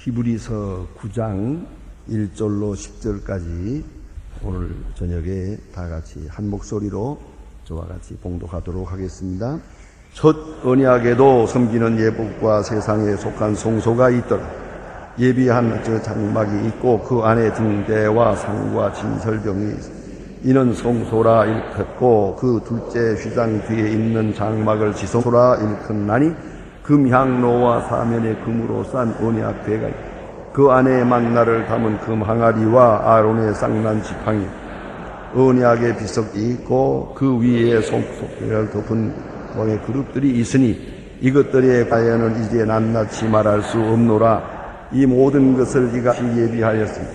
히브리서 9장 1절로 10절까지 오늘 저녁에 다 같이 한 목소리로 저와 같이 봉독하도록 하겠습니다. 첫 언약에도 섬기는 예복과 세상에 속한 성소가 있더라. 예비한 저 장막이 있고 그 안에 등대와 상과 진설병이 이는 성소라 일컫고 그 둘째 휘장 뒤에 있는 장막을 지성소라 일컫나니 금향로와 사면에 금으로 싼 언약 배가 있고 그 안에 만나를 담은 금 항아리와 아론의 쌍난 지팡이 언약의 비석이 있고 그 위에 손톱을 덮은 공의 그룹들이 있으니 이것들의 가연을 이제 낱낱이 말할 수 없노라. 이 모든 것을 네가 예비하였으니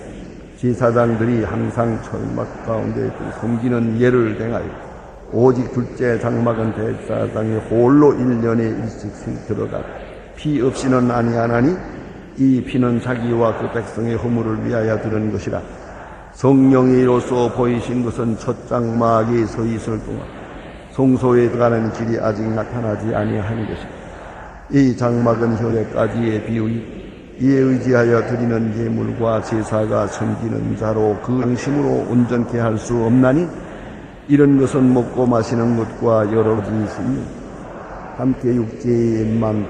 제사장들이 항상 철막 가운데 섬기는 예를 행하여 오직 둘째 장막은 대제사장이 홀로 1년에 일씩씩 들어가 피 없이는 아니하나니 이 피는 자기와 그 백성의 허물을 위하여 드는 것이라. 성령이 이로써 보이신 것은 첫 장막이 서 있을 동안 성소에 들어가는 길이 아직 나타나지 아니하는 것이라. 이 장막은 혈액까지의 비유이 이에 의지하여 드리는 예물과 제사가 섬기는 자로 그 양심으로 온전케 할 수 없나니 이런 것은 먹고 마시는 것과 여러 가지 있으니 함께 육체의 입만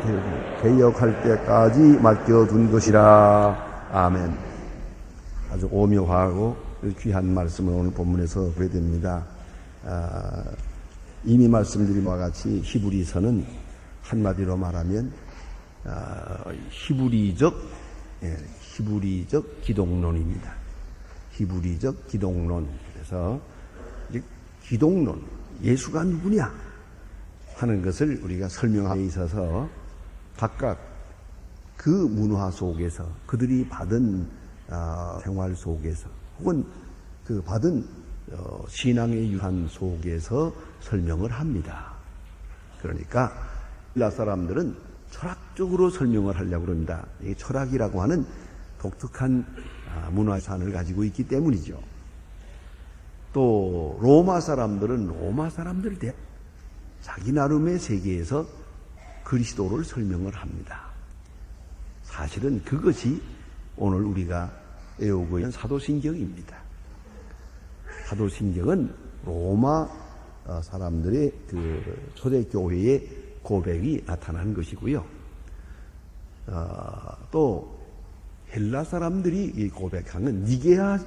개혁할 때까지 맡겨둔 것이라. 아멘. 아주 오묘하고 귀한 말씀을 오늘 본문에서 보게 됩니다. 이미 말씀드린 바와 같이 히브리서는 한마디로 말하면 히브리적 기독론입니다. 히브리적 기독론. 그래서 기독론, 예수가 누구냐 하는 것을 우리가 설명하에 있어서 각각 그 문화 속에서 그들이 받은 생활 속에서 혹은 그 받은 신앙의 유산 속에서 설명을 합니다. 그러니까 헬라 사람들은 철학적으로 설명을 하려고 합니다. 이게 철학이라고 하는 독특한 문화산을 가지고 있기 때문이죠. 또 로마 사람들은 로마 사람들 자기 나름의 세계에서 그리스도를 설명을 합니다. 사실은 그것이 오늘 우리가 외우고 있는 사도신경입니다. 사도신경은 로마 사람들의 그 초대교회의 고백이 나타난 것이고요. 또 헬라 사람들이 이 고백한 니게아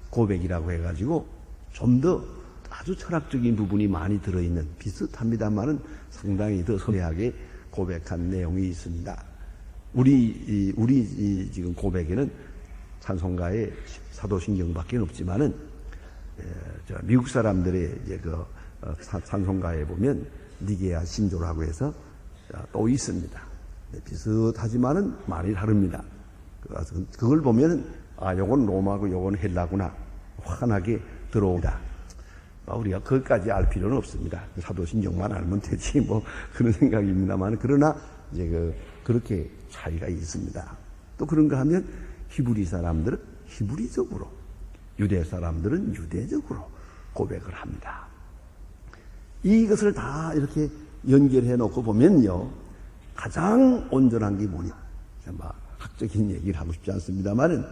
고백이라고 해가지고 좀 더 아주 철학적인 부분이 많이 들어있는 비슷합니다만은 상당히 더 섬세하게 고백한 내용이 있습니다. 우리 지금 고백에는 찬송가에 사도신경밖에 없지만은 미국 사람들의 이제 그 찬송가에 보면 니게아 신조라고 해서 또 있습니다. 비슷하지만은 많이 다릅니다. 그걸 보면은 요건 로마고 요건 헬라구나 환하게 들어옵니다. 우리가 거기까지 알 필요는 없습니다. 사도신경만 알면 되지 뭐 그런 생각입니다만 그러나 이제 그렇게 차이가 있습니다. 또 그런가 하면 히브리 사람들은 히브리적으로 유대 사람들은 유대적으로 고백을 합니다. 이것을 다 이렇게 연결해 놓고 보면요 가장 온전한 게 뭐냐 학적인 얘기를 하고 싶지 않습니다만은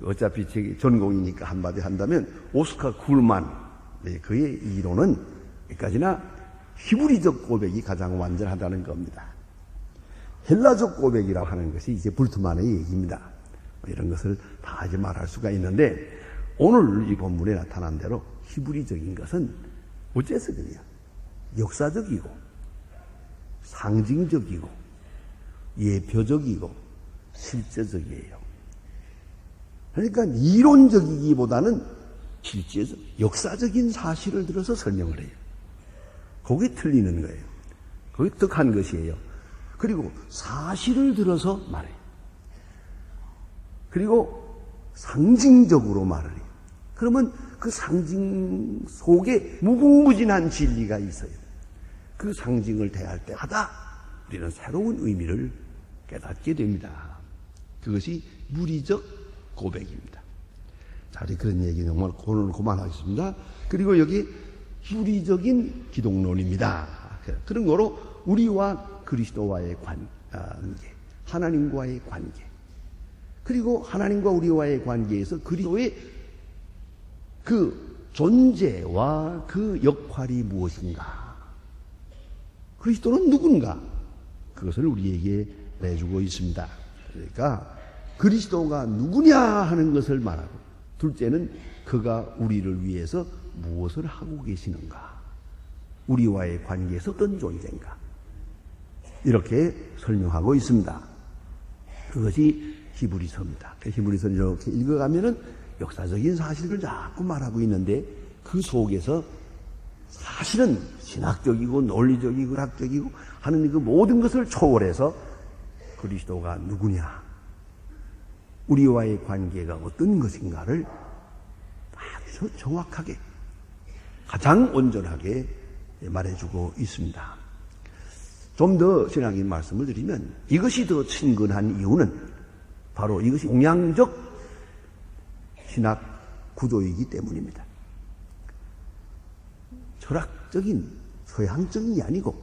어차피 제 전공이니까 한마디 한다면 오스카 굴만 그의 이론은 여기까지나 히브리적 고백이 가장 완전하다는 겁니다. 헬라적 고백이라고 하는 것이 이제 불트만의 얘기입니다. 이런 것을 다 이제 말할 수가 있는데 오늘 이 본문에 나타난 대로 히브리적인 것은 어째서 그래요? 역사적이고 상징적이고 예표적이고 실제적이에요. 그러니까 이론적이기보다는 실제적, 역사적인 사실을 들어서 설명을 해요. 그게 틀리는 거예요. 그게 독한 것이에요. 그리고 사실을 들어서 말해요. 그리고 상징적으로 말을 해요. 그러면 그 상징 속에 무궁무진한 진리가 있어요. 그 상징을 대할 때마다 우리는 새로운 의미를 깨닫게 됩니다. 그것이 무리적 고백입니다. 자, 그런 얘기 정말 오늘 그만하겠습니다. 그리고 여기 무리적인 기독론입니다. 그런 거로 우리와 그리스도와의 관계, 하나님과의 관계, 그리고 하나님과 우리와의 관계에서 그리스도의 그 존재와 그 역할이 무엇인가? 그리스도는 누군가? 그것을 우리에게 내주고 있습니다. 그러니까 그리스도가 누구냐 하는 것을 말하고, 둘째는 그가 우리를 위해서 무엇을 하고 계시는가? 우리와의 관계에서 어떤 존재인가? 이렇게 설명하고 있습니다. 그것이 히브리서입니다. 히브리서를 이렇게 읽어가면은 역사적인 사실을 자꾸 말하고 있는데, 그 속에서 사실은 신학적이고 논리적이고 학적이고 하는 그 모든 것을 초월해서 그리스도가 누구냐, 우리와의 관계가 어떤 것인가를 아주 정확하게, 가장 온전하게 말해주고 있습니다. 좀 더 신학적인 말씀을 드리면, 이것이 더 친근한 이유는 바로 이것이 동양적 신학 구조이기 때문입니다. 철학적인 서양적인 게 아니고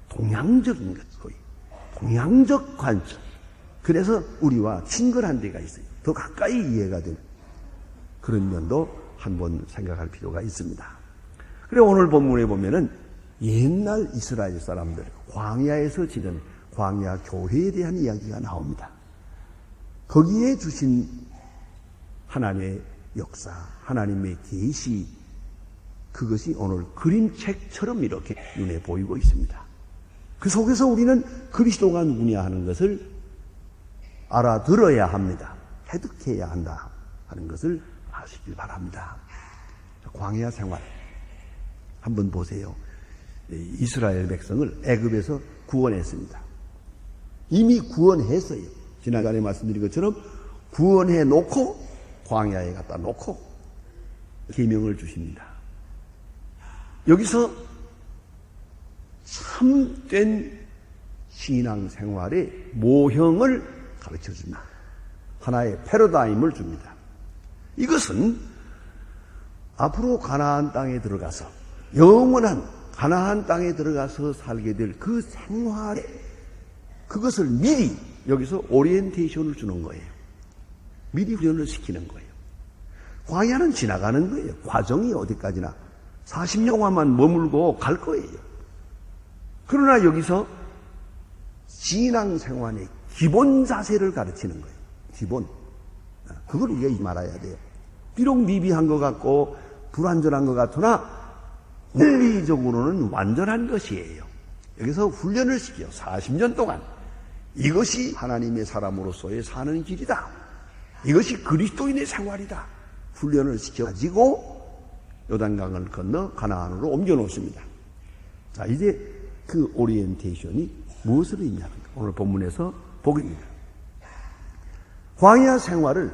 동양적인 것, 거의 동양적 관점. 그래서 우리와 친근한 데가 있어요. 더 가까이 이해가 되는 그런 면도 한번 생각할 필요가 있습니다. 그래, 오늘 본문에 보면은 옛날 이스라엘 사람들 광야에서 지낸 광야 교회에 대한 이야기가 나옵니다. 거기에 주신 하나님의 역사, 하나님의 계시, 그것이 오늘 그림책처럼 이렇게 눈에 보이고 있습니다. 그 속에서 우리는 그리스도가 누구냐 하는 것을 알아들어야 합니다. 해득해야 한다 하는 것을 아시길 바랍니다. 광야 생활 한번 보세요. 이스라엘 백성을 애굽에서 구원했습니다. 이미 구원했어요. 지난번에 말씀드린 것처럼 구원해 놓고 광야에 갖다 놓고 계명을 주십니다. 여기서 참된 신앙생활의 모형을 가르쳐 줍니다. 하나의 패러다임을 줍니다. 이것은 앞으로 가나안 땅에 들어가서 영원한 가나안 땅에 들어가서 살게 될 그 생활에, 그것을 미리 여기서 오리엔테이션을 주는 거예요. 미리 훈련을 시키는 거예요. 광야는 지나가는 거예요. 과정이 어디까지나 40년만 머물고 갈 거예요. 그러나 여기서 신앙생활의 기본 자세를 가르치는 거예요. 기본. 그걸 우리가 말아야 돼요. 비록 미비한 것 같고 불완전한 것 같으나 원리적으로는 완전한 것이에요. 여기서 훈련을 시켜요. 40년 동안. 이것이 하나님의 사람으로서의 사는 길이다. 이것이 그리스도인의 생활이다. 훈련을 시켜가지고 요단강을 건너 가나안으로 옮겨 놓습니다. 자, 이제 그 오리엔테이션이 무엇을 의미하는가? 오늘 본문에서 보겠습니다. 광야 생활을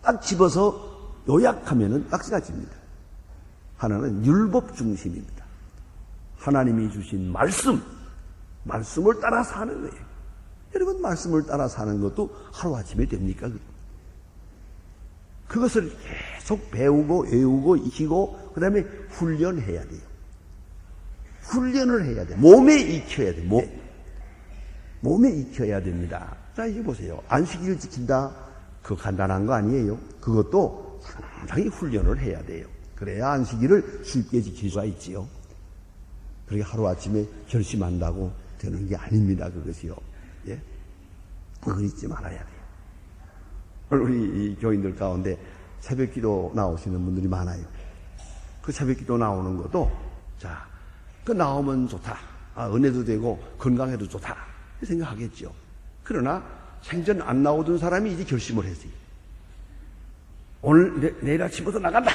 딱 집어서 요약하면은 딱 세 가지입니다. 하나는 율법 중심입니다. 하나님이 주신 말씀을 따라 사는 거예요. 여러분, 말씀을 따라 사는 것도 하루아침에 됩니까? 그것을 계속 배우고 외우고 익히고 그 다음에 훈련해야 돼요. 훈련을 해야 돼요. 몸에 익혀야 돼요. 몸에 익혀야 됩니다. 자, 이제 보세요. 안식일을 지킨다. 그거 간단한 거 아니에요. 그것도 상당히 훈련을 해야 돼요. 그래야 안식일을 쉽게 지킬 수가 있지요. 그렇게 하루아침에 결심한다고 되는 게 아닙니다. 그것이요. 예? 그걸 잊지 말아야 돼요. 우리 이 교인들 가운데 새벽 기도 나오시는 분들이 많아요. 그 새벽 기도 나오는 것도, 자, 그 나오면 좋다. 은혜도 되고 건강해도 좋다. 생각하겠죠. 그러나 생전 안 나오던 사람이 이제 결심을 했어요. 오늘, 내일 아침부터 나간다.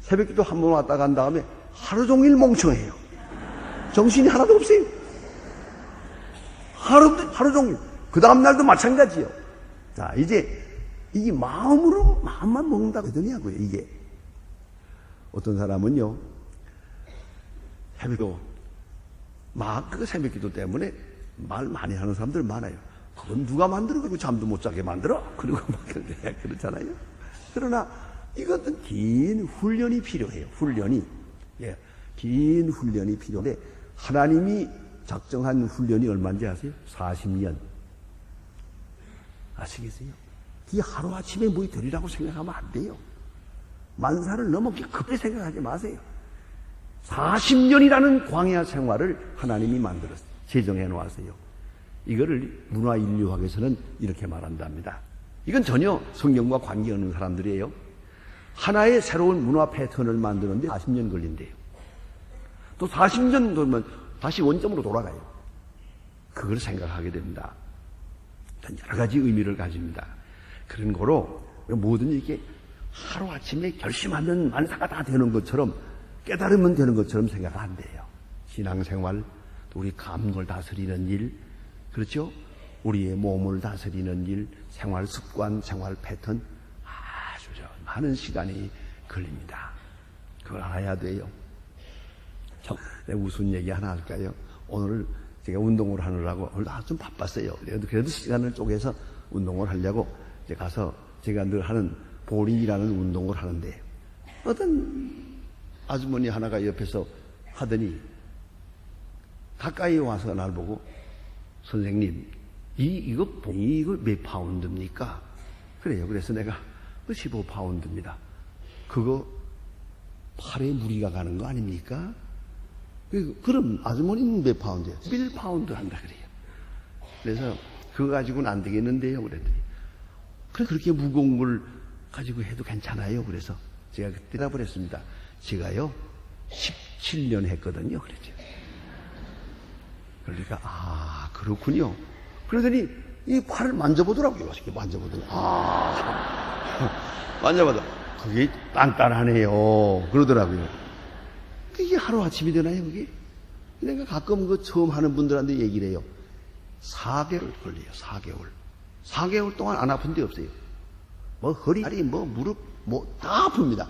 새벽 기도 한 번 왔다 간 다음에 하루 종일 멍청해요. 정신이 하나도 없어요. 하루 종일. 그 다음날도 마찬가지요. 자, 이제 이게 마음만 먹는다고 하더냐고요, 이게. 어떤 사람은요, 새벽기도, 그 새벽기도 때문에 말 많이 하는 사람들 많아요. 그건 누가 만들어? 그리고 잠도 못 자게 만들어? 그리고 막 그렇잖아요. 그러나 이것은 긴 훈련이 필요해요. 훈련이. 예, 긴 훈련이 필요한데, 하나님이 작정한 훈련이 얼마인지 아세요? 40년. 아시겠어요? 이 하루아침에 뭐 되리라고 생각하면 안 돼요. 만사를 넘게 급히 생각하지 마세요. 40년이라는 광야 생활을 하나님이 만들었어요. 제정해 놓았어요. 이거를 문화인류학에서는 이렇게 말한답니다. 이건 전혀 성경과 관계없는 사람들이에요. 하나의 새로운 문화 패턴을 만드는데 40년 걸린대요. 또 40년 돌면 다시 원점으로 돌아가요. 그걸 생각하게 됩니다. 여러 가지 의미를 가집니다. 그런 거로 모든 이게 하루아침에 결심하면 만사가 다 되는 것처럼 깨달으면 되는 것처럼 생각 안 돼요. 신앙생활, 또 우리 감을 다스리는 일, 그렇죠? 우리의 몸을 다스리는 일, 생활 습관, 생활 패턴 아주 많은 시간이 걸립니다. 그걸 알아야 돼요. 무슨 얘기 하나 할까요? 오늘 제가 운동을 하느라고 오늘 좀 바빴어요. 그래도 시간을 쪼개서 운동을 하려고 이제 가서 제가 늘 하는 볼링이라는 운동을 하는데 어떤 아주머니 하나가 옆에서 하더니 가까이 와서 날 보고 선생님 이거 몇 파운드입니까? 그래요. 그래서 내가 15파운드입니다. 그거 팔에 무리가 가는 거 아닙니까? 그럼 아주머니는 몇 파운드예요? 1파운드 한다 그래요. 그래서 그거 가지고는 안 되겠는데요. 그랬더니 그렇게 무거운 걸 가지고 해도 괜찮아요. 그래서 제가 그때 대답을 했습니다. 제가요 17년 했거든요. 그랬죠. 그러니까 그렇군요. 그러더니 이 팔을 만져보더라고요. 이렇게 만져보더니 만져봐도 그게 단단하네요. 그러더라고요. 이게 하루아침이 되나요, 그게? 내가 가끔 그 처음 하는 분들한테 얘기를 해요. 4개월 걸려요, 4개월. 4개월 동안 안 아픈 데 없어요. 뭐 허리, 다리, 뭐 무릎, 뭐 다 아픕니다.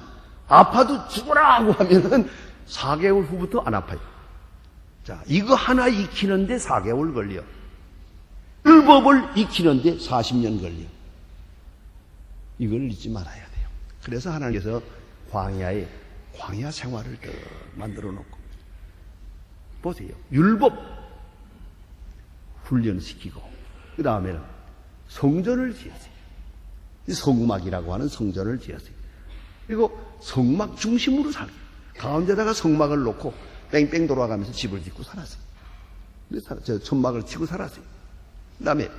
아파도 죽어라고 하면은 4개월 후부터 안 아파요. 자, 이거 하나 익히는데 4개월 걸려. 율법을 익히는데 40년 걸려. 이걸 잊지 말아야 돼요. 그래서 하나님께서 광야 생활을 더 만들어 놓고 보세요. 율법 훈련시키고 그 다음에는 성전을 지었어요. 성막이라고 하는 성전을 지었어요. 그리고 성막 중심으로 살아요. 가운데다가 성막을 놓고 뺑뺑 돌아가면서 집을 짓고 살았어요. 저 천막을 치고 살았어요. 그 다음에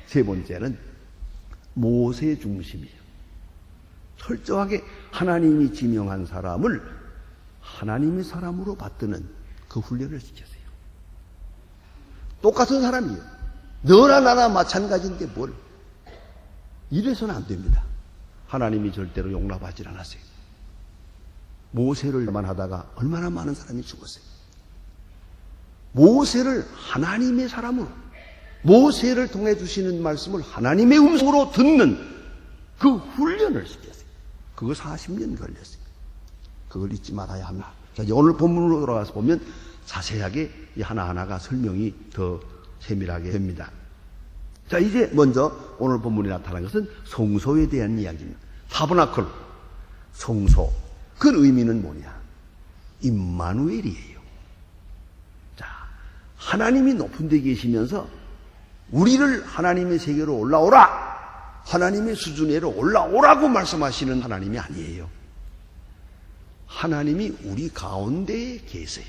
세 번째는 모세 중심이에요. 철저하게 하나님이 지명한 사람을 하나님의 사람으로 받드는 그 훈련을 시켰어요. 똑같은 사람이에요. 너나 나나 마찬가지인데 뭘. 이래서는 안 됩니다. 하나님이 절대로 용납하지 않았어요. 모세를만 하다가 얼마나 많은 사람이 죽었어요. 모세를 하나님의 사람으로, 모세를 통해 주시는 말씀을 하나님의 음성으로 듣는 그 훈련을 시켰어요. 그거 40년 걸렸어요. 그걸 잊지 말아야 합니다. 자, 이제 오늘 본문으로 돌아가서 보면 자세하게 이 하나하나가 설명이 더 세밀하게 됩니다. 자, 이제 먼저 오늘 본문에 나타난 것은 성소에 대한 이야기입니다. 타버나클, 성소. 그 의미는 뭐냐? 임마누엘이에요. 자, 하나님이 높은 데 계시면서 우리를 하나님의 세계로 올라오라! 하나님의 수준으로 올라오라고 말씀하시는 하나님이 아니에요. 하나님이 우리 가운데에 계세요.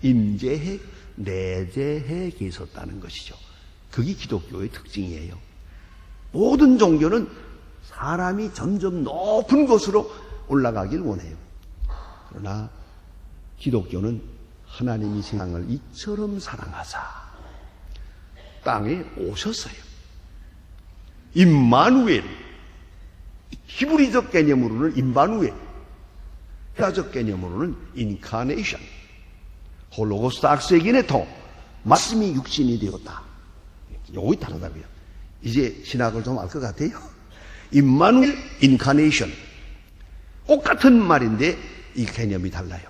임재해, 내재해 계셨다는 것이죠. 그게 기독교의 특징이에요. 모든 종교는 사람이 점점 높은 곳으로 올라가길 원해요. 그러나 기독교는 하나님이 세상을 이처럼 사랑하사 땅에 오셨어요. 임마누엘, 히브리적 개념으로는 임마누엘, 헬라적 개념으로는 인카네이션, 홀로고스 악세기네토, 말씀이 육신이 되었다. 요거 다르다고요. 이제 신학을 좀 알 것 같아요. 임마누엘, 인카네이션, 똑같은 말인데 이 개념이 달라요.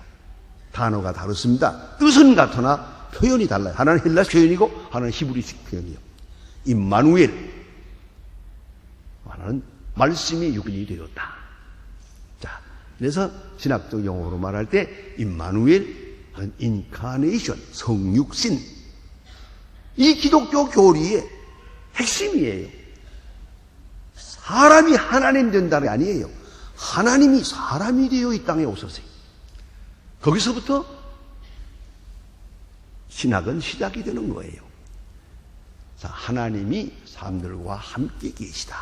단어가 다릅니다. 뜻은 같으나 표현이 달라요. 하나는 헬라 표현이고 하나는 히브리식 표현이요. 임마누엘, 하나는 말씀이 육신이 되었다. 자, 그래서 신학적 용어로 말할 때 임마누엘, 인카네이션, 성육신. 이 기독교 교리의 핵심이에요. 사람이 하나님 된다는 게 아니에요. 하나님이 사람이 되어 이 땅에 오셨어요. 거기서부터 신학은 시작이 되는 거예요. 자, 하나님이 사람들과 함께 계시다.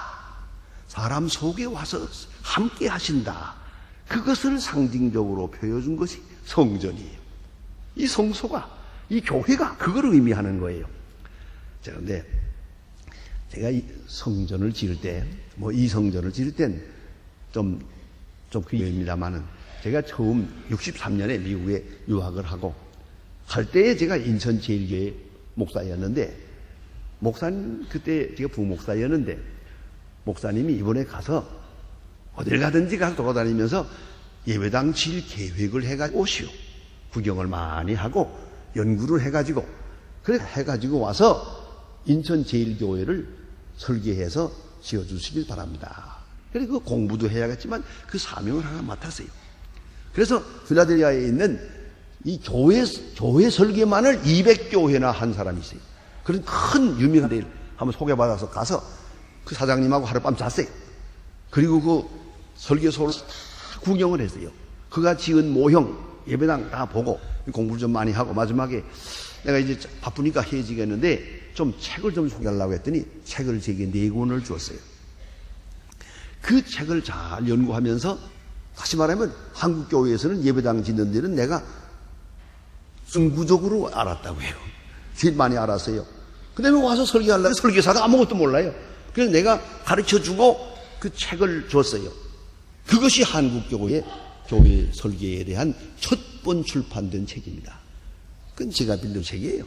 사람 속에 와서 함께 하신다. 그것을 상징적으로 표해준 것이 성전이에요. 이 성소가, 이 교회가 그걸 의미하는 거예요. 자, 그런데 제가 이 성전을 지을 때, 이 성전을 지을 땐 좀 그입니다만은 제가 처음 63년에 미국에 유학을 하고 갈 때에 제가 인천 제일교회 목사였는데, 목사님, 그때 제가 부목사였는데, 목사님이 이번에 가서 어딜 가든지 가서 돌아다니면서 예배당 지을 계획을 해가지고 오시오. 구경을 많이 하고 연구를 해가지고, 그래 해가지고 와서 인천 제일교회를 설계해서 지어주시길 바랍니다. 그리고 그 공부도 해야겠지만 그 사명을 하나 맡았어요. 그래서 필라델피아에 있는 이 교회 설계만을 200교회나 한 사람이 있어요. 그런 큰 유명한 데를 한번 소개받아서 가서 그 사장님하고 하룻밤 잤어요. 그리고 그 설계소를 다 구경을 했어요. 그가 지은 모형, 예배당 다 보고 공부를 좀 많이 하고 마지막에 내가 이제 바쁘니까 헤어지겠는데 좀 책을 좀 소개하려고 했더니 책을 제게 4권을 주었어요. 그 책을 잘 연구하면서, 다시 말하면 한국교회에서는 예배당 짓는 데는 내가 순구적으로 알았다고 해요. 제일 많이 알았어요. 그 다음에 와서 설계하려고 설계사가 아무것도 몰라요. 그래서 내가 가르쳐주고 그 책을 줬어요. 그것이 한국교회 교회 설계에 대한 첫 번 출판된 책입니다. 그건 제가 빌린 책이에요.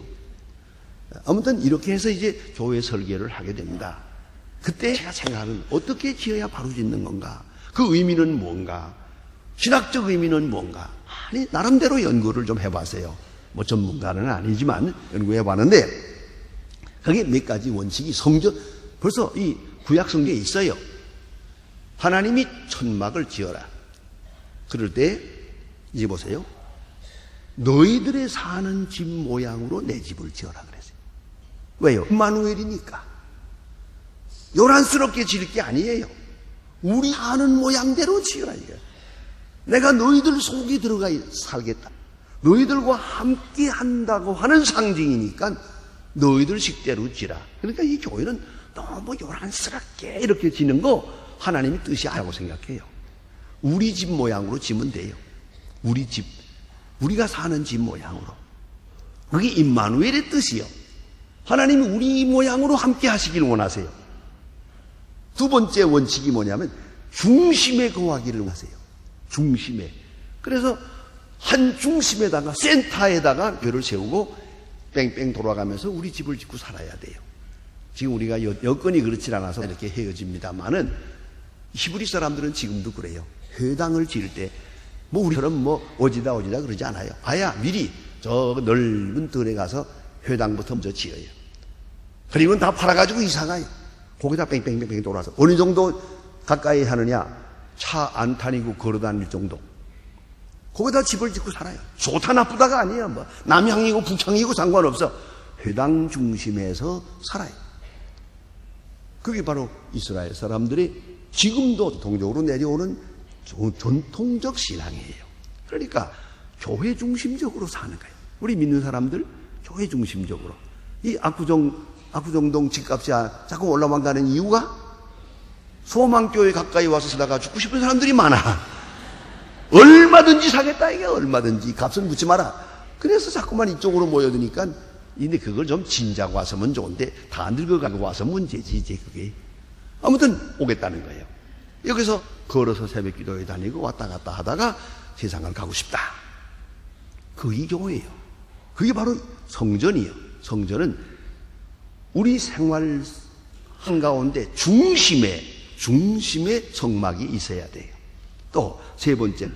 아무튼 이렇게 해서 이제 교회 설계를 하게 됩니다. 그때 제가 생각하는, 어떻게 지어야 바로 짓는 건가? 그 의미는 뭔가? 신학적 의미는 뭔가? 아니, 나름대로 연구를 좀 해봤어요. 전문가는 아니지만 연구해봤는데, 거기에 몇 가지 원칙이 벌써 이 구약 성경에 있어요. 하나님이 천막을 지어라. 그럴 때, 이제 보세요. 너희들의 사는 집 모양으로 내 집을 지어라 그랬어요. 왜요? 임마누엘이니까. 요란스럽게 지을 게 아니에요. 우리 사는 모양대로 지어라 이거예요. 내가 너희들 속에 들어가 살겠다. 너희들과 함께 한다고 하는 상징이니까 너희들 식대로 지라. 그러니까 이 교회는 너무 요란스럽게 이렇게 지는 거 하나님이 뜻이 아니라고 생각해요. 우리 집 모양으로 지면 돼요. 우리 집, 우리가 사는 집 모양으로. 그게 임마누엘의 뜻이요. 하나님이 우리 모양으로 함께 하시기를 원하세요. 두 번째 원칙이 뭐냐면 중심에 거하기를 원하세요. 중심에. 그래서 한 중심에다가, 센터에다가 교회를 세우고 뺑뺑 돌아가면서 우리 집을 짓고 살아야 돼요. 지금 우리가 여건이 그렇지 않아서 이렇게 헤어집니다만은 히브리 사람들은 지금도 그래요. 회당을 지을 때 우리처럼 오지다 그러지 않아요. 아야 미리 저 넓은 들에 가서 회당부터 먼저 지어요. 그리고는 다 팔아가지고 이사가요. 거기다 뺑뺑뺑뺑 돌아서 어느 정도 가까이 하느냐, 차 안 타니고 걸어다닐 정도. 거기다 집을 짓고 살아요. 좋다 나쁘다가 아니에요. 남향이고 북향이고 상관없어. 회당 중심에서 살아요. 그게 바로 이스라엘 사람들이 지금도 동적으로 내려오는 전통적 신앙이에요. 그러니까 교회 중심적으로 사는 거예요. 우리 믿는 사람들 교회 중심적으로. 이 압구정동 집값이 자꾸 올라만 가는 이유가 소망교회 가까이 와서 살다가 죽고 싶은 사람들이 많아. 얼마든지 사겠다 이게, 얼마든지 값은 묻지 마라. 그래서 자꾸만 이쪽으로 모여드니까, 근데 그걸 좀 진작 와서면 좋은데 다 늙어가고 와서 문제지 이제 그게. 아무튼 오겠다는 거예요. 여기서 걸어서 새벽 기도에 다니고 왔다 갔다 하다가 세상을 가고 싶다. 그게 교회예요. 그게 바로 성전이에요. 성전은 우리 생활 한가운데 중심에 성막이 있어야 돼요. 또 세 번째,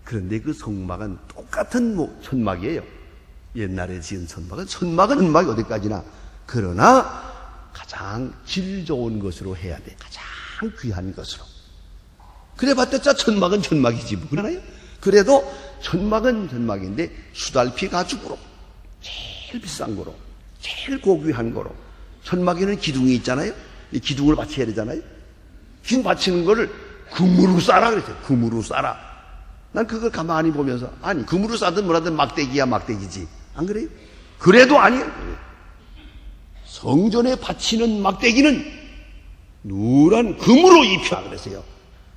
그런데 그 성막은 똑같은 천막이에요. 옛날에 지은 천막은 어디까지나. 그러나 가장 질 좋은 것으로 해야 돼. 가장 귀한 것으로. 그래봤자 천막은 천막이지 뭐. 그러나요? 그래도 천막은 천막인데 수달피 가죽으로, 제일 비싼 거로, 제일 고귀한 거로. 천막에는 기둥이 있잖아요. 이 기둥을 받쳐야 되잖아요. 긴 바치는 거를 금으로 싸라 그랬어요. 금으로 싸라. 난 그걸 가만히 보면서, 아니, 금으로 싸든 뭐라든 막대기야 막대기지. 안 그래요? 그래도 아니에요. 성전에 바치는 막대기는 누런 금으로 입혀라 그랬어요.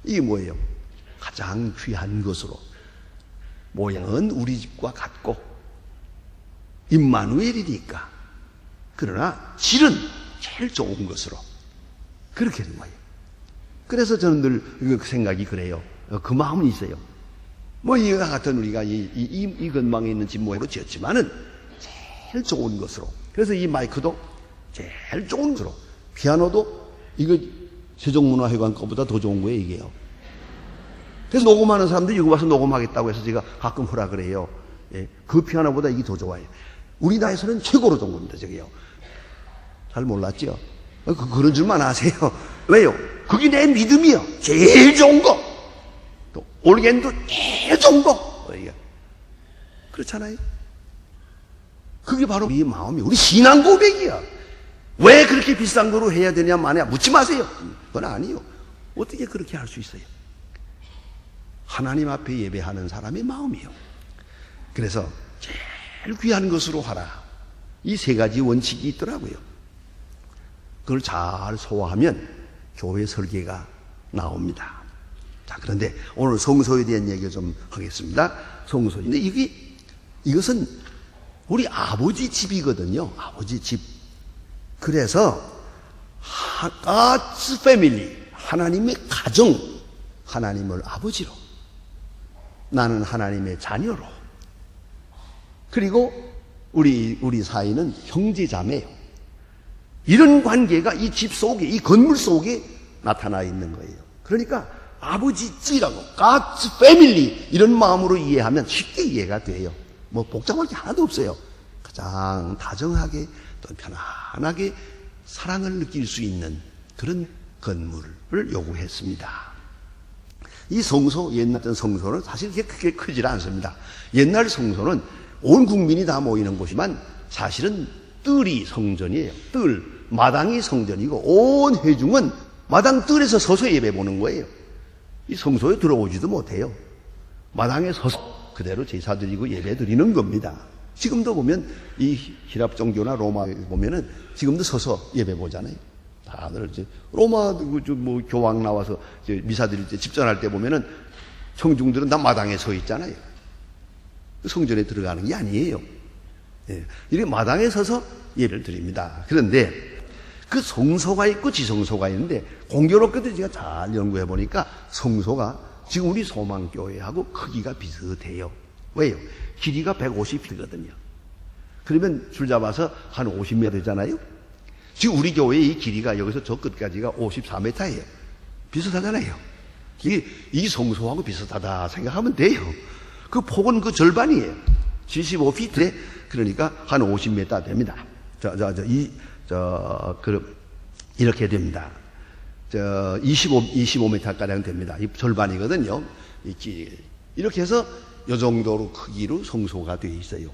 이게 뭐예요? 가장 귀한 것으로. 모양은 우리 집과 같고 임마누엘이니까. 그러나 질은 제일 좋은 것으로. 그렇게 된 거예요. 그래서 저는 늘 생각이 그래요. 그 마음은 있어요. 뭐 이와 같은 우리가 이 근방에 있는 집 모양으로 지었지만은 제일 좋은 것으로. 그래서 이 마이크도 제일 좋은 것으로. 피아노도 이거 세종문화회관 거보다 더 좋은 거예요, 이게요. 그래서 녹음하는 사람들이 이거 와서 녹음하겠다고 해서 제가 가끔 허락을 해요. 예, 그 피아노보다 이게 더 좋아요. 우리나라에서는 최고로 좋은 겁니다, 저게요. 잘 몰랐죠? 그런 줄만 아세요. 왜요? 그게 내 믿음이요. 제일 좋은 거. 또 올겐도 제일 좋은 거. 그렇잖아요. 그게 바로 우리 마음이, 우리 신앙 고백이야. 왜 그렇게 비싼 거로 해야 되냐 마냐 묻지 마세요. 그건 아니요. 어떻게 그렇게 할 수 있어요? 하나님 앞에 예배하는 사람의 마음이요. 그래서 제일 귀한 것으로 하라. 이 세 가지 원칙이 있더라고요. 그걸 잘 소화하면 교회 설계가 나옵니다. 자, 그런데 오늘 성소에 대한 얘기를 좀 하겠습니다. 성소. 근데 이것은 우리 아버지 집이거든요. 아버지 집. 그래서 God's family, 하나님의 가정, 하나님을 아버지로, 나는 하나님의 자녀로, 그리고 우리 사이는 형제자매요. 이런 관계가 이 집 속에, 이 건물 속에 나타나 있는 거예요. 그러니까 아버지 집이라고, God's family, 이런 마음으로 이해하면 쉽게 이해가 돼요. 뭐 복잡할 게 하나도 없어요. 가장 다정하게 또 편안하게 사랑을 느낄 수 있는 그런 건물을 요구했습니다. 이 성소, 옛날 성소는 사실 그렇게 크게 크질 않습니다. 옛날 성소는 온 국민이 다 모이는 곳이지만 사실은 뜰이 성전이에요. 뜰, 마당이 성전이고 온 회중은 마당 뜰에서 서서 예배 보는 거예요. 이 성소에 들어오지도 못해요. 마당에 서서 그대로 제사 드리고 예배 드리는 겁니다. 지금도 보면 이 히랍 종교나 로마 보면은 지금도 서서 예배 보잖아요. 다들 이제 로마 뭐 교황 나와서 이제 미사 드릴 때 집전할 때 보면은 청중들은 다 마당에 서 있잖아요. 성전에 들어가는 게 아니에요. 예, 이렇게 마당에 서서 예배를 드립니다. 그런데 그 성소가 있고 지성소가 있는데 공교롭게도 제가 잘 연구해 보니까 성소가 지금 우리 소망교회하고 크기가 비슷해요. 왜요? 길이가 150피트거든요. 그러면 줄 잡아서 한 50m 되잖아요. 지금 우리 교회의 이 길이가 여기서 저 끝까지가 54m예요. 비슷하잖아요. 이 성소하고 비슷하다 생각하면 돼요. 그 폭은 그 절반이에요. 75피트에 그러니까 한 50m 됩니다. 그럼 이렇게 됩니다. 25m가량 됩니다. 이 절반이거든요. 이 길. 이렇게 해서 이 정도로 크기로 성소가 되어 있어요.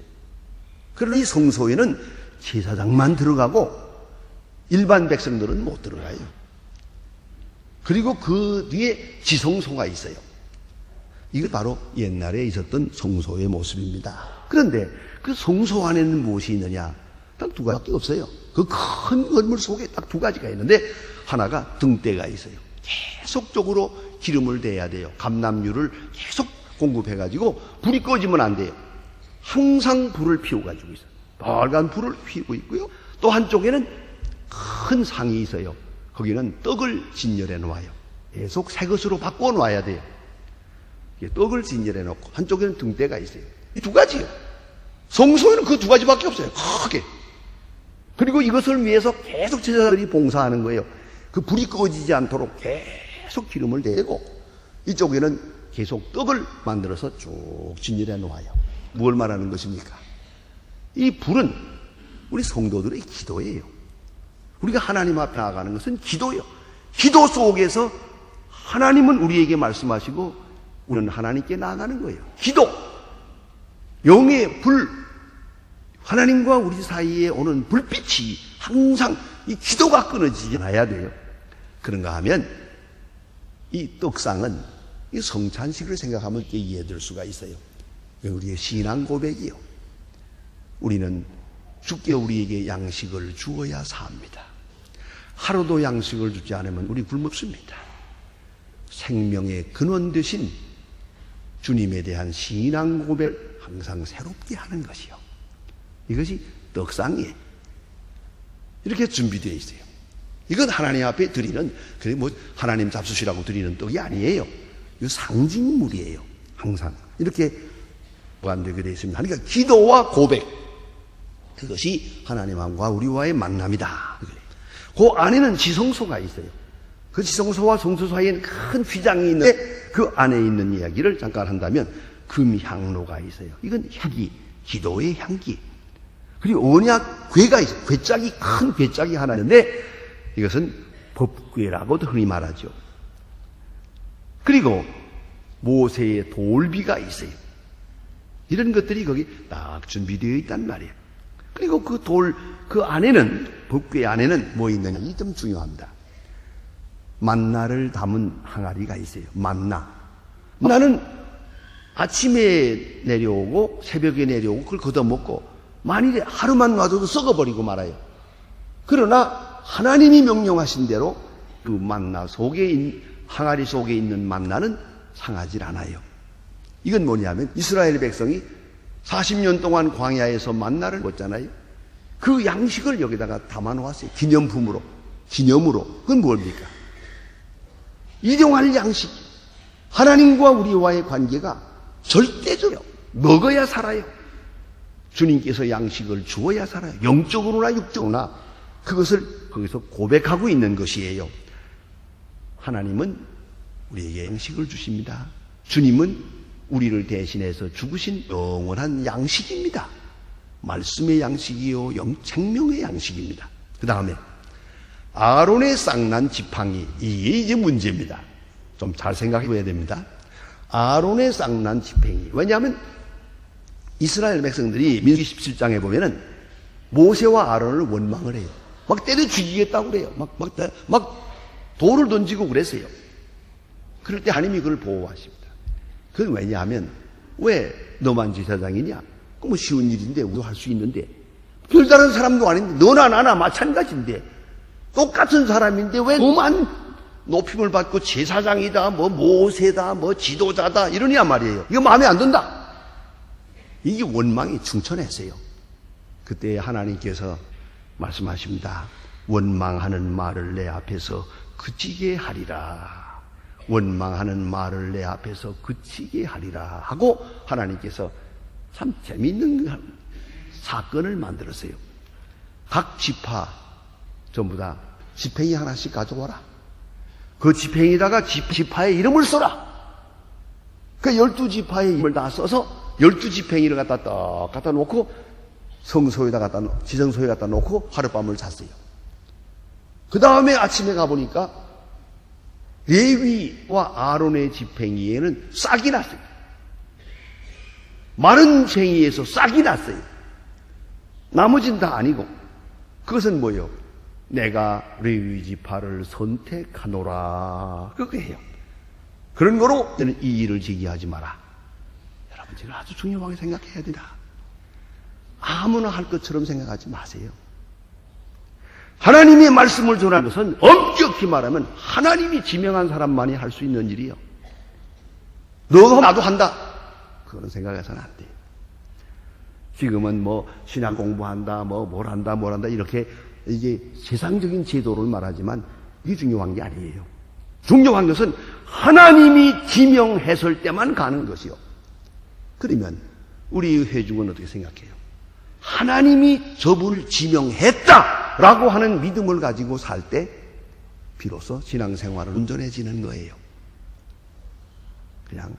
그러나 이 성소에는 제사장만 들어가고 일반 백성들은 못 들어가요. 그리고 그 뒤에 지성소가 있어요. 이게 바로 옛날에 있었던 성소의 모습입니다. 그런데 그 성소 안에는 무엇이 있느냐? 딱 두 가지밖에 없어요. 그 큰 건물 속에 딱 두 가지가 있는데 하나가 등대가 있어요. 계속적으로 기름을 대야 돼요. 감람유를 계속 공급해가지고 불이 꺼지면 안 돼요. 항상 불을 피워가지고 있어요. 빨간 불을 피우고 있고요. 또 한쪽에는 큰 상이 있어요. 거기는 떡을 진열해 놓아요. 계속 새 것으로 바꿔 놔야 돼요. 떡을 진열해 놓고 한쪽에는 등대가 있어요. 이 두 가지요. 성소에는 그 두 가지밖에 없어요. 크게. 그리고 이것을 위해서 계속 제사장들이 봉사하는 거예요. 그 불이 꺼지지 않도록 계속 기름을 대고 이쪽에는 계속 떡을 만들어서 쭉 진열해 놓아요. 뭘 말하는 것입니까? 이 불은 우리 성도들의 기도예요. 우리가 하나님 앞에 나아가는 것은 기도예요. 기도 속에서 하나님은 우리에게 말씀하시고 우리는 하나님께 나아가는 거예요. 기도, 영의 불, 하나님과 우리 사이에 오는 불빛이 항상 이 기도가 끊어지지 않아야 돼요. 그런가 하면 이 떡상은 이 성찬식을 생각하면 이해될 수가 있어요. 우리의 신앙 고백이요. 우리는 주께 우리에게 양식을 주어야 삽니다. 하루도 양식을 주지 않으면 우리 굶습니다. 생명의 근원 되신 주님에 대한 신앙 고백을 항상 새롭게 하는 것이요. 이것이 떡상이에요. 이렇게 준비되어 있어요. 이건 하나님 앞에 드리는, 그래 뭐 하나님 잡수시라고 드리는 떡이 아니에요. 이거 상징물이에요. 항상 이렇게 보관되게 되어 있습니다. 그러니까 기도와 고백, 그것이 하나님과 우리와의 만남이다. 그 안에는 지성소가 있어요. 그 지성소와 성소 사이에는 큰 휘장이 있는데 그 안에 있는 이야기를 잠깐 한다면 금향로가 있어요. 이건 향기, 기도의 향기. 그리고 언약 궤가 있어요. 궤짝이, 큰 궤짝이 하나 있는데 이것은 법궤라고도 흔히 말하죠. 그리고 모세의 돌비가 있어요. 이런 것들이 거기 딱 준비되어 있단 말이에요. 그리고 그 안에는, 법궤 안에는 뭐 있느냐, 이 좀 중요합니다. 만나를 담은 항아리가 있어요. 만나는 아침에 내려오고 새벽에 내려오고 그걸 걷어먹고 만일에 하루만 놔둬도 썩어버리고 말아요. 그러나 하나님이 명령하신 대로 그 만나 속에, 항아리 속에 있는 만나는 상하질 않아요. 이건 뭐냐면 이스라엘 백성이 40년 동안 광야에서 만나를 먹었잖아요. 그 양식을 여기다가 담아놓았어요. 기념으로. 그건 뭡니까? 일용할 양식. 하나님과 우리와의 관계가 절대적으로 먹어야 살아요. 주님께서 양식을 주어야 살아요. 영적으로나 육적으로나 그것을 거기서 고백하고 있는 것이에요. 하나님은 우리에게 양식을 주십니다. 주님은 우리를 대신해서 죽으신 영원한 양식입니다. 말씀의 양식이요, 생명의 양식입니다. 그 다음에 아론의 쌍난 지팡이, 이게 이제 문제입니다. 좀 잘 생각해 봐야 됩니다. 아론의 쌍난 지팡이. 왜냐하면 이스라엘 백성들이 민수기 17장에 보면은 모세와 아론을 원망을 해요. 막 때려 죽이겠다고 그래요. 막 돌을 던지고 그랬어요. 그럴 때 하나님이 그걸 보호하십니다. 그건 왜냐하면, 왜 너만 제사장이냐? 뭐 쉬운 일인데, 우리도 할 수 있는데. 별다른 사람도 아닌데, 너나 나나 마찬가지인데, 똑같은 사람인데, 왜 너만 높임을 받고 제사장이다, 뭐 모세다, 뭐 지도자다, 이러냐 말이에요. 이거 마음에 안 든다. 이게 원망이 충천했어요. 그때 하나님께서 말씀하십니다. 원망하는 말을 내 앞에서 그치게 하리라. 원망하는 말을 내 앞에서 그치게 하리라 하고 하나님께서 참 재미있는 사건을 만들었어요. 각 지파 전부 다 지팡이 하나씩 가져와라. 그 지팡이에다가 지파의 이름을 써라. 그 12지파의 이름을 다 써서 12지팡이를 갖다 놓고 성소에다 지성소에 갖다 놓고 하룻밤을 잤어요. 그 다음에 아침에 가보니까 레위와 아론의 지팡이에는 싹이 났어요. 마른 쟁이에서 싹이 났어요. 나머지는 다 아니고. 그것은 뭐예요? 내가 레위 지파를 선택하노라. 그거예요. 그런 거로 너는 이 일을 제기하지 마라. 여러분, 지금 아주 중요하게 생각해야 된다. 아무나 할 것처럼 생각하지 마세요. 하나님의 말씀을 전하는 것은 엄격히 말하면 하나님이 지명한 사람만이 할 수 있는 일이에요. 너도 나도 한다. 그거는 생각해서는 안 돼요. 지금은 뭐 신앙 공부한다, 뭘 한다 이렇게 이게 세상적인 제도를 말하지만 이게 중요한 게 아니에요. 중요한 것은 하나님이 지명했을 때만 가는 것이요. 그러면 우리 회중은 어떻게 생각해요? 하나님이 저분을 지명했다라고 하는 믿음을 가지고 살 때 비로소 신앙생활은 온전해지는 거예요. 그냥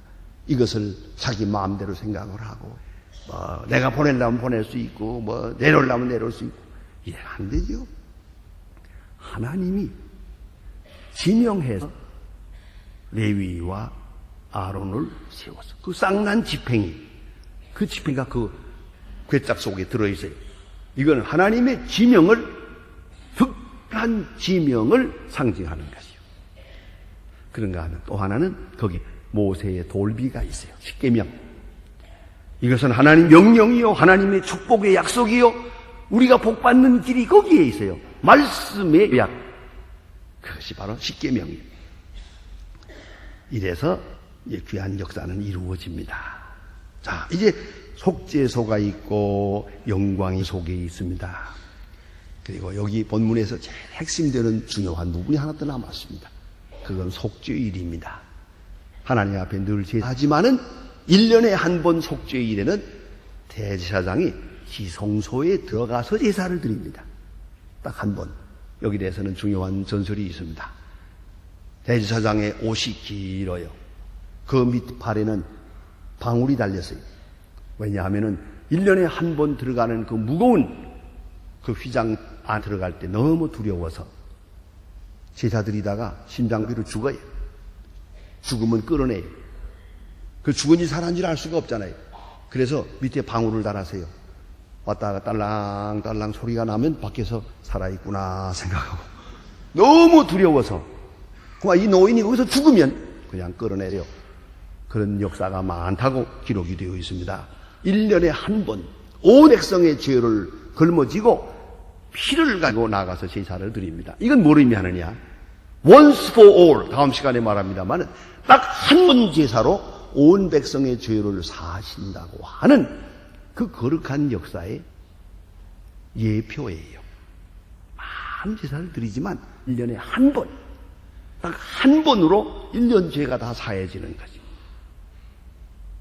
이것을 자기 마음대로 생각을 하고 내가 보내려면 보낼 수 있고 내려오려면 내려올 수 있고 이래 안 되죠. 하나님이 지명해서 레위와 아론을 세웠어. 그 쌍난 지팡이, 그 지팡이가 그 궤짝 속에 들어있어요. 이건 하나님의 지명을, 특한 지명을 상징하는 것이요. 그런가 하면 또 하나는 거기 모세의 돌비가 있어요. 십계명. 이것은 하나님 명령이요, 하나님의 축복의 약속이요, 우리가 복받는 길이 거기에 있어요. 말씀의 약. 그것이 바로 십계명이에요. 이래서 귀한 역사는 이루어집니다. 자, 이제 속죄소가 있고 영광이 속에 있습니다. 그리고 여기 본문에서 제일 핵심되는 중요한 부분이 하나 더 남았습니다. 그건 속죄일입니다. 하나님 앞에 늘 제사하지만은 1년에 한 번 속죄일에는 대제사장이 지성소에 들어가서 제사를 드립니다. 딱 한 번. 여기 대해서는 중요한 전설이 있습니다. 대제사장의 옷이 길어요. 그 밑 팔에는 방울이 달렸어요. 왜냐하면은 1년에 한 번 들어가는 그 무거운 그 휘장 안 들어갈 때 너무 두려워서 제사 드리다가 심장비로 죽어요. 죽으면 끌어내요. 그 죽은지 살았는지를 알 수가 없잖아요. 그래서 밑에 방울을 달았어요. 왔다가 딸랑딸랑 소리가 나면 밖에서 살아있구나 생각하고 너무 두려워서 그만 이 노인이 거기서 죽으면 그냥 끌어내려. 그런 역사가 많다고 기록이 되어 있습니다. 1년에 한 번 온 백성의 죄를 걸머지고 피를 가지고 나가서 제사를 드립니다. 이건 뭘 의미하느냐? Once for all, 다음 시간에 말합니다만 딱 한 번 제사로 온 백성의 죄를 사하신다고 하는 그 거룩한 역사의 예표예요. 많은 제사를 드리지만 1년에 한 번, 딱 한 번으로 1년 죄가 다 사해지는 거죠.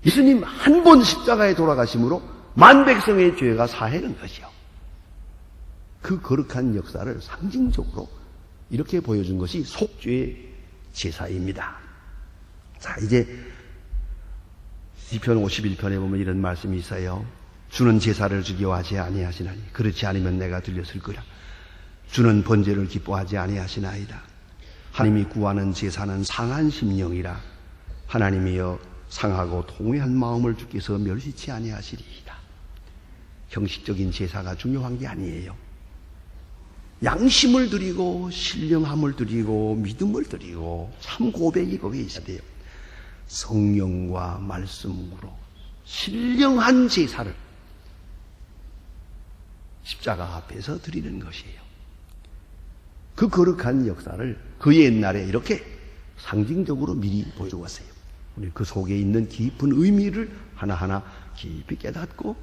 예수님 한 번 십자가에 돌아가심으로 만 백성의 죄가 사해는 것이요. 그 거룩한 역사를 상징적으로 이렇게 보여준 것이 속죄의 제사입니다. 자, 이제 시편 51편에 보면 이런 말씀이 있어요. 주는 제사를 즐겨하지 아니하시나니 그렇지 않으면 내가 들렸을 거라. 주는 번제를 기뻐하지 아니하시나이다. 하나님이 구하는 제사는 상한 심령이라. 하나님이여 상하고 통회한 마음을 주께서 멸시치 아니하시리이다. 형식적인 제사가 중요한 게 아니에요. 양심을 드리고 신령함을 드리고 믿음을 드리고 참 고백이 거기에 있어야 돼요. 성령과 말씀으로 신령한 제사를 십자가 앞에서 드리는 것이에요. 그 거룩한 역사를 그 옛날에 이렇게 상징적으로 미리 보여주었어요. 우리 그 속에 있는 깊은 의미를 하나하나 깊이 깨닫고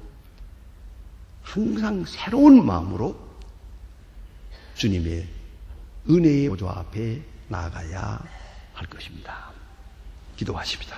항상 새로운 마음으로 주님의 은혜의 보좌 앞에 나아가야 할 것입니다. 기도하십니다.